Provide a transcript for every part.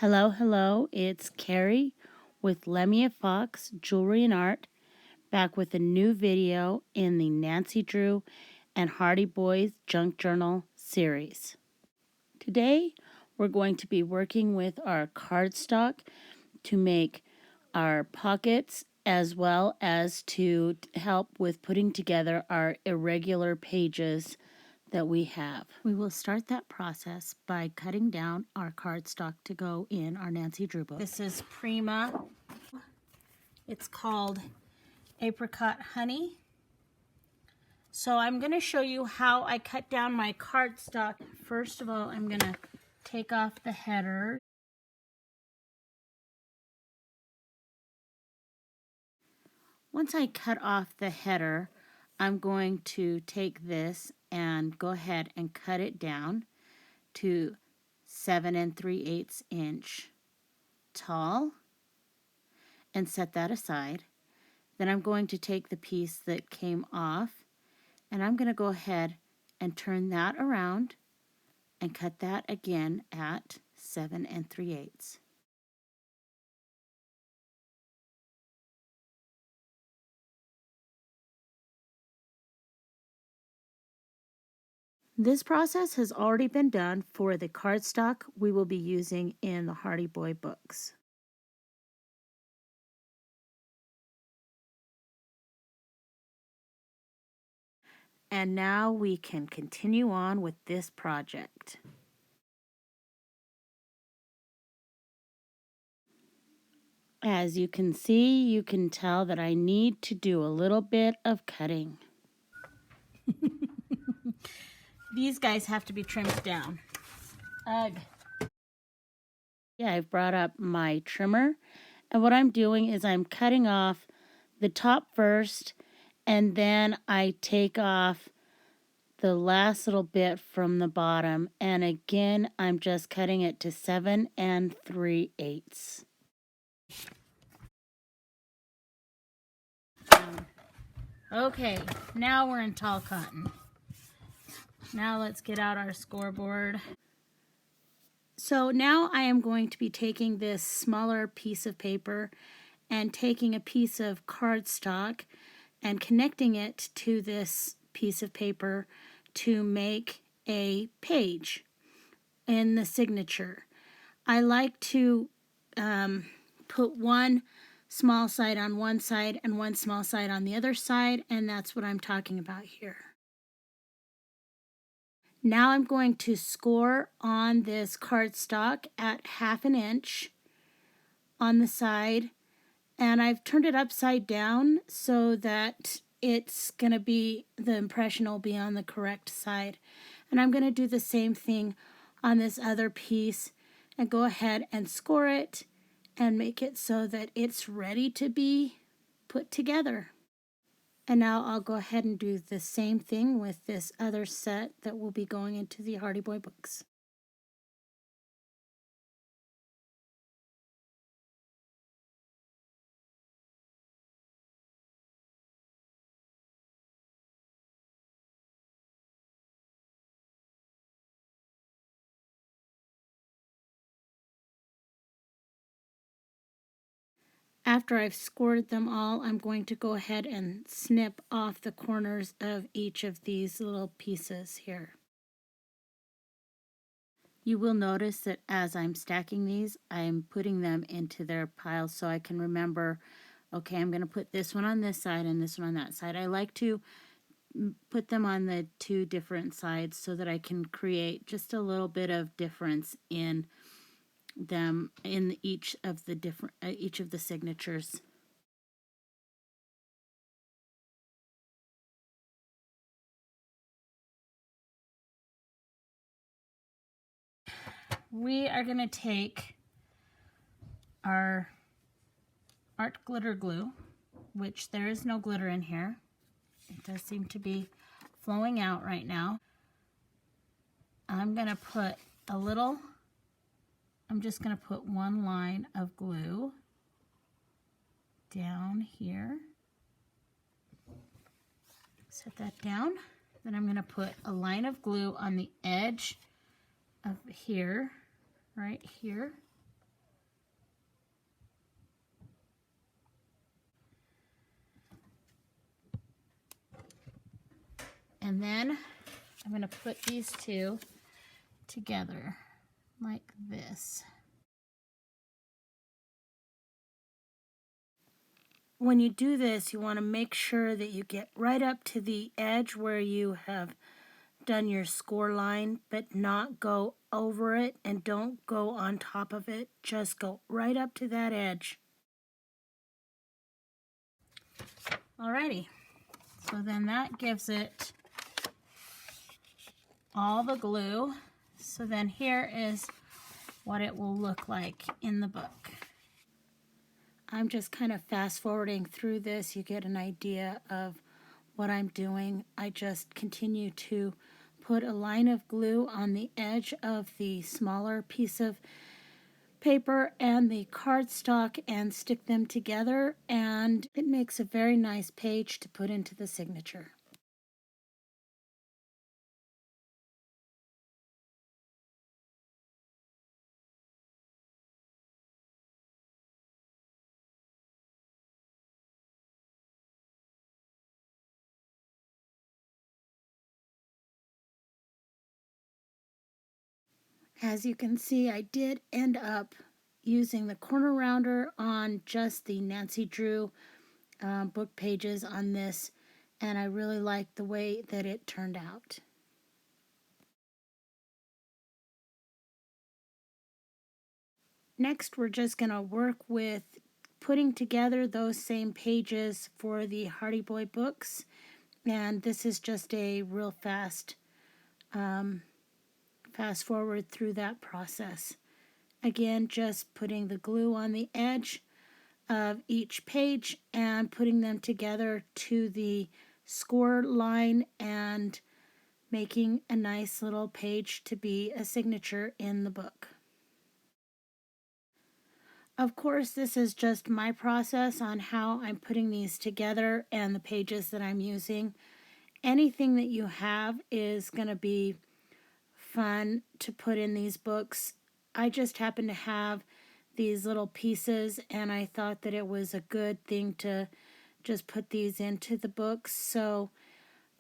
Hello, hello, it's Carrie with Lemia Fox Jewelry and Art, back with a new video in the Nancy Drew and Hardy Boys Junk Journal series. Today, we're going to be working with our cardstock to make our pockets as well as to help with putting together our irregular pages that we have. We will start that process by cutting down our cardstock to go in our Nancy Drew book. This is Prima. It's called Apricot Honey. So I'm going to show you how I cut down my cardstock. First of all, I'm going to take off the header. Once I cut off the header, I'm going to take this and go ahead and cut it down to 7 3/8 inch tall and set that aside. Then I'm going to take the piece that came off and I'm going to go ahead and turn that around and cut that again at 7 3/8. This process has already been done for the cardstock we will be using in the Hardy Boy books. And now we can continue on with this project. As you can see, you can tell that I need to do a little bit of cutting. These guys have to be trimmed down. Ugh. Yeah, I've brought up my trimmer, and what I'm doing is I'm cutting off the top first, and then I take off the last little bit from the bottom, and again I'm just cutting it to 7 3/8. Okay, now we're in tall cotton. Now let's get out our scoreboard. So now I am going to be taking this smaller piece of paper and taking a piece of cardstock and connecting it to this piece of paper to make a page in the signature. I like to put one small side on one side and one small side on the other side, and that's what I'm talking about here. Now I'm going to score on this cardstock at 1/2 inch on the side, and I've turned it upside down so that it's going to be, the impression will be on the correct side. And I'm going to do the same thing on this other piece and go ahead and score it and make it so that it's ready to be put together. And now I'll go ahead and do the same thing with this other set that will be going into the Hardy Boy books. After I've scored them all, I'm going to go ahead and snip off the corners of each of these little pieces here. You will notice that as I'm stacking these, I'm putting them into their piles so I can remember, okay, I'm going to put this one on this side and this one on that side. I like to put them on the two different sides so that I can create just a little bit of difference in them in each of the signatures. We are going to take our art glitter glue, which there is no glitter in here. It does seem to be flowing out right now. I'm going to put a little, I'm just going to put one line of glue down here. Set that down. Then I'm going to put a line of glue on the edge of here, right here. And then I'm going to put these two together like this. When you do this, you want to make sure that you get right up to the edge where you have done your score line, but not go over it, and don't go on top of it. Just go right up to that edge. Alrighty, so then that gives it all the glue. So then here is what it will look like in the book. I'm just kind of fast forwarding through this. You get an idea of what I'm doing. I just continue to put a line of glue on the edge of the smaller piece of paper and the cardstock and stick them together, and it makes a very nice page to put into the signature. As you can see, I did end up using the corner rounder on just the Nancy Drew book pages on this, and I really like the way that it turned out. Next, we're just going to work with putting together those same pages for the Hardy Boy books, and this is just a real fast forward through that process. Again, just putting the glue on the edge of each page and putting them together to the score line and making a nice little page to be a signature in the book. Of course, this is just my process on how I'm putting these together and the pages that I'm using. Anything that you have is going to be fun to put in these books. I just happen to have these little pieces, and I thought that it was a good thing to just put these into the books. So,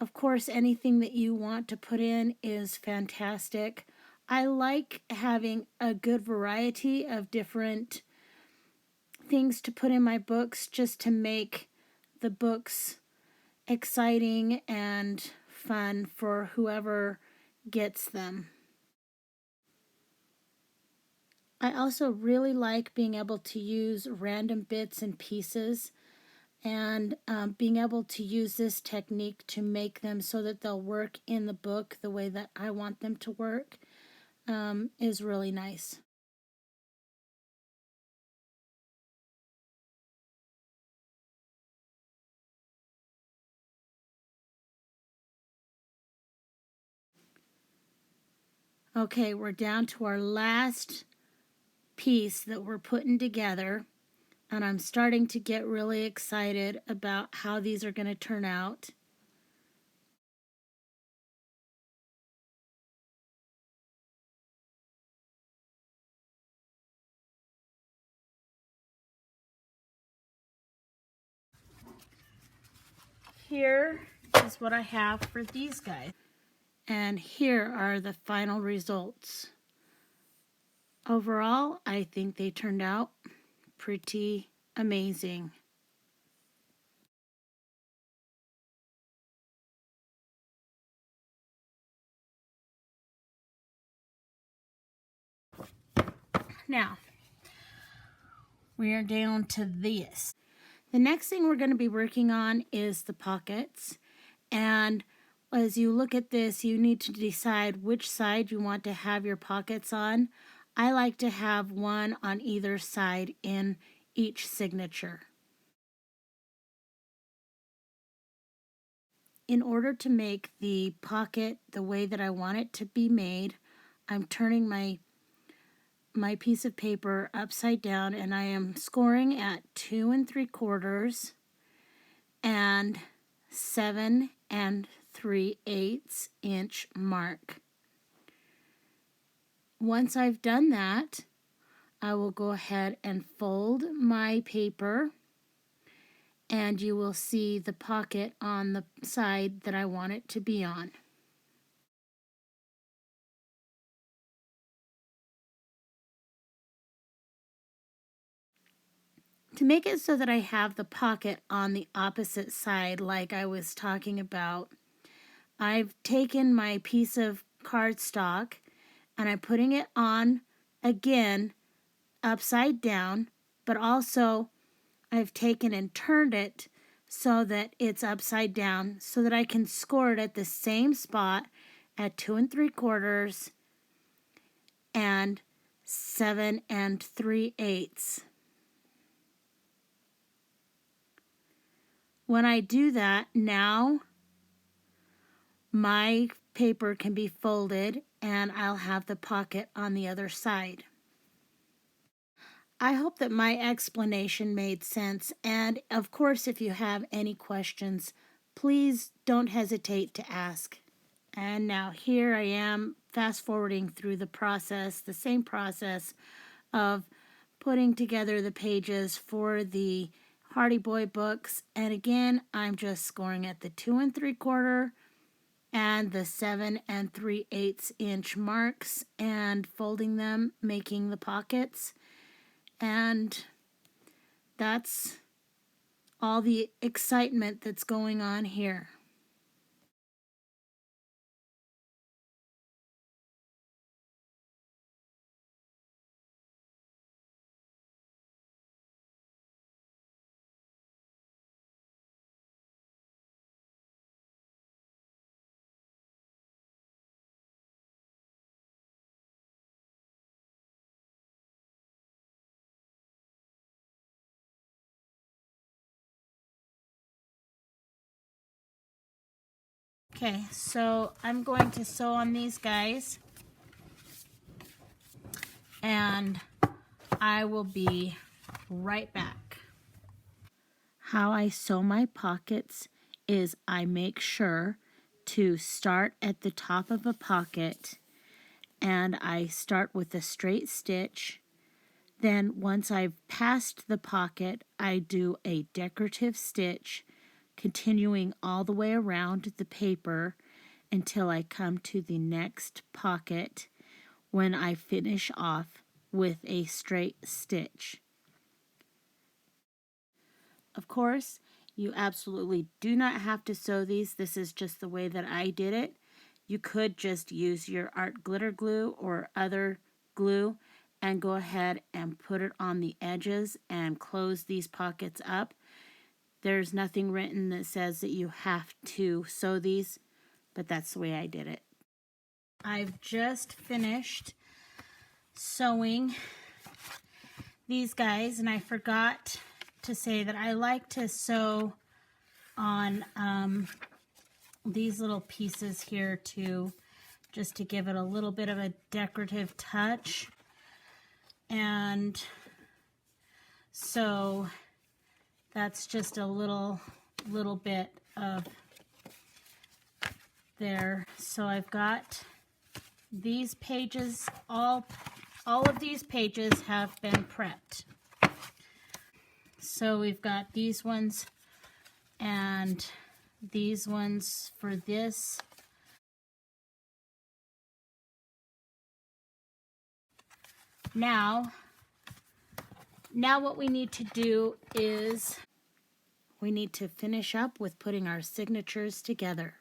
of course, anything that you want to put in is fantastic. I like having a good variety of different things to put in my books just to make the books exciting and fun for whoever gets them. I also really like being able to use random bits and pieces, and being able to use this technique to make them so that they'll work in the book the way that I want them to work is really nice. Okay, we're down to our last piece that we're putting together, and I'm starting to get really excited about how these are going to turn out. Here is what I have for these guys, and here are the final results. Overall, I think they turned out pretty amazing. Now, we are down to this. The next thing we're going to be working on is the pockets. And as you look at this, you need to decide which side you want to have your pockets on. I like to have one on either side in each signature. In order to make the pocket the way that I want it to be made, I'm turning my piece of paper upside down, and I am scoring at 2 3/4 and 7 3/8 inch mark. Once I've done that, I will go ahead and fold my paper and you will see the pocket on the side that I want it to be on. To make it so that I have the pocket on the opposite side like I was talking about, I've taken my piece of cardstock and I'm putting it on again upside down, but also I've taken and turned it so that it's upside down so that I can score it at the same spot at 2 3/4 and 7 3/8. When I do that, now my paper can be folded and I'll have the pocket on the other side. I hope that my explanation made sense, and of course, if you have any questions, please don't hesitate to ask. And now here I am fast forwarding through the process, the same process of putting together the pages for the Hardy Boy books. And again, I'm just scoring at the 2 3/4 and the 7 3/8 inch marks and folding them, making the pockets. And that's all the excitement that's going on here. Okay, so I'm going to sew on these guys, and I will be right back. How I sew my pockets is I make sure to start at the top of a pocket, and I start with a straight stitch. Then once I've passed the pocket, I do a decorative stitch, continuing all the way around the paper until I come to the next pocket, when I finish off with a straight stitch. Of course, you absolutely do not have to sew these. This is just the way that I did it. You could just use your art glitter glue or other glue and go ahead and put it on the edges and close these pockets up. There's nothing written that says that you have to sew these, but that's the way I did it. I've just finished sewing these guys, and I forgot to say that I like to sew on these little pieces here too, just to give it a little bit of a decorative touch. And so that's just a little bit of there. So I've got these pages, all of these pages have been prepped. So we've got these ones and these ones for this. Now what we need to do is we need to finish up with putting our signatures together.